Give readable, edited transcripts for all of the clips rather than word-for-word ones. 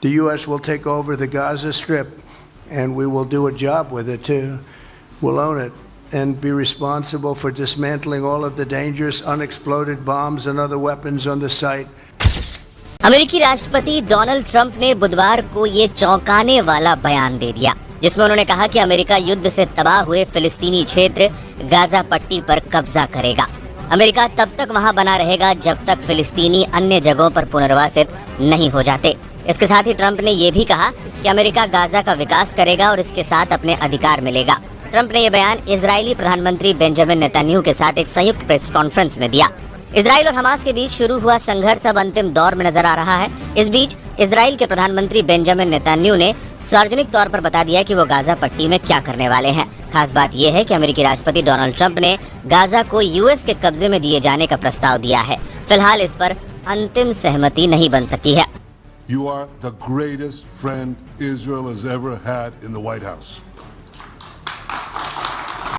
The U.S. will take over the Gaza Strip, and we will do a job with it too. We'll own it and be responsible for dismantling all of the dangerous unexploded bombs and other weapons on the site. अमेरिकी राष्ट्रपति Donald Trump ने बुधवार को ये चौंकाने वाला बयान दे दिया, जिसमें उन्होंने कहा कि अमेरिका युद्ध से तबाह हुए फिलिस्तीनी क्षेत्र गाजा पट्टी पर कब्जा करेगा। अमेरिका तब तक वहां बना रहेगा जब तक फिलिस्तीनी अन्य जगहों पर पुनर्वासित नहीं हो जाते। इसके साथ ही ट्रंप ने यह भी कहा कि अमेरिका गाजा का विकास करेगा और इसके साथ अपने अधिकार मिलेगा। ट्रंप ने यह बयान इजरायली प्रधानमंत्री बेंजामिन नेतन्याहू के साथ एक संयुक्त प्रेस कॉन्फ्रेंस में दिया। इजराइल और हमास के बीच शुरू हुआ संघर्ष अब अंतिम दौर में नजर आ रहा है। इस बीच इजराइल के प्रधानमंत्री बेंजामिन नेतन्याहू ने सार्वजनिक तौर पर बता दिया कि वो गाजा पट्टी में क्या करने वाले हैं। खास बात यह है कि अमेरिकी राष्ट्रपति डोनाल्ड ट्रंप ने गाजा को यूएस के कब्जे में दिए जाने का प्रस्ताव दिया है। फिलहाल इस पर अंतिम सहमति नहीं बन सकी है। You are the greatest friend Israel has ever had in the White House.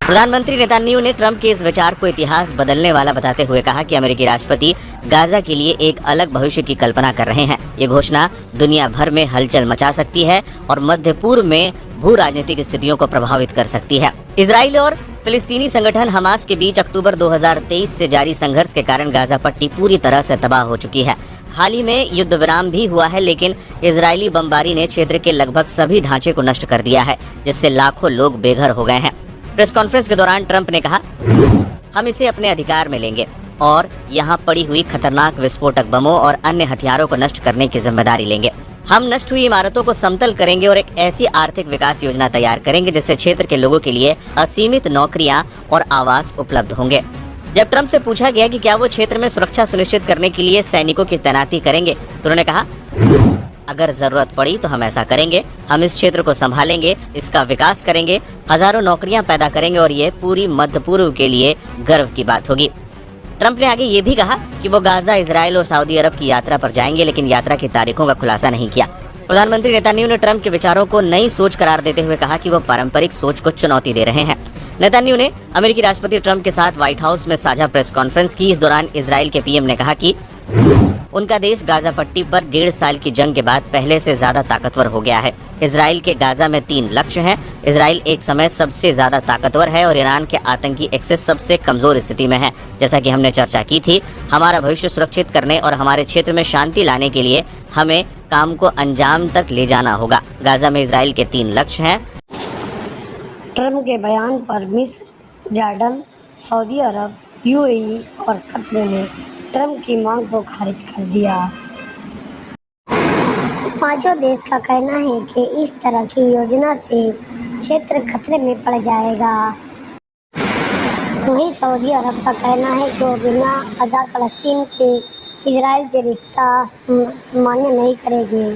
प्रधानमंत्री नेतन्याहू ने ट्रंप के इस विचार को इतिहास बदलने वाला बताते हुए कहा कि अमेरिकी राष्ट्रपति गाजा के लिए एक अलग भविष्य की कल्पना कर रहे हैं। ये घोषणा दुनिया भर में हलचल मचा सकती है और मध्य पूर्व में भू राजनीतिक स्थितियों को प्रभावित कर सकती है। इजराइल और फिलिस्तीनी संगठन हमास के बीच अक्टूबर 2023 से जारी संघर्ष के कारण गाजा पट्टी पूरी तरह से तबाह हो चुकी है। हाल ही में युद्ध विराम भी हुआ है, लेकिन इजरायली बमबारी ने क्षेत्र के लगभग सभी ढांचे को नष्ट कर दिया है, जिससे लाखों लोग बेघर हो गए हैं। प्रेस कॉन्फ्रेंस के दौरान ट्रंप ने कहा, हम इसे अपने अधिकार में लेंगे और यहाँ पड़ी हुई खतरनाक विस्फोटक बमों और अन्य हथियारों को नष्ट करने की जिम्मेदारी लेंगे। हम नष्ट हुई इमारतों को समतल करेंगे और एक ऐसी आर्थिक विकास योजना तैयार करेंगे जिससे क्षेत्र के लोगों के लिए असीमित नौकरियां और आवास उपलब्ध होंगे। जब ट्रंप से पूछा गया कि क्या वो क्षेत्र में सुरक्षा सुनिश्चित करने के लिए सैनिकों की तैनाती करेंगे, तो उन्होंने कहा, अगर जरूरत पड़ी तो हम ऐसा करेंगे। हम इस क्षेत्र को संभालेंगे, इसका विकास करेंगे, हजारों नौकरियां पैदा करेंगे और ये पूरी मध्य पूर्व के लिए गर्व की बात होगी। ट्रंप ने आगे ये भी कहा कि वो गाजा, इजराइल और सऊदी अरब की यात्रा पर जाएंगे, लेकिन यात्रा की तारीखों का खुलासा नहीं किया। प्रधानमंत्री नेतन्याहू ने ट्रंप के विचारों को नई सोच करार देते हुए कहा कि वो पारंपरिक सोच को चुनौती दे रहे हैं। नेतन्याहू ने अमेरिकी राष्ट्रपति ट्रंप के साथ व्हाइट हाउस में साझा प्रेस कॉन्फ्रेंस की। इस दौरान इजराइल के पीएम ने कहा कि उनका देश गाजा पट्टी पर 1.5 साल की जंग के बाद पहले से ज्यादा ताकतवर हो गया है। इजराइल के गाजा में 3 लक्ष्य हैं। इजराइल एक समय सबसे ज्यादा ताकतवर है और ईरान के आतंकी एक्सेस सबसे कमजोर स्थिति में है। जैसा कि हमने चर्चा की थी, हमारा भविष्य सुरक्षित करने और हमारे क्षेत्र में शांति लाने के लिए हमें काम को अंजाम तक ले जाना होगा। गाजा में इजराइल के 3 लक्ष्य हैं। ट्रंप के बयान पर मिस्र, जॉर्डन, सऊदी अरब, यूएई और कतर ने ट्रंप की मांग को खारिज कर दिया। पांचों देश का कहना है कि इस तरह की योजना से क्षेत्र खतरे में पड़ जाएगा। वहीं सऊदी अरब का कहना है कि वो बिना आज़ाद फलस्तीन के इजराइल से रिश्ता सामान्य नहीं करेंगे।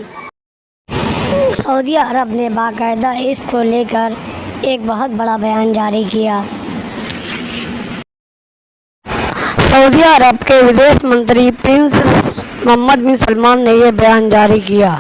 सऊदी अरब ने बाकायदा इसको लेकर एक बहुत बड़ा बयान जारी किया। सऊदी अरब के विदेश मंत्री प्रिंस मोहम्मद बिन सलमान ने यह बयान जारी किया।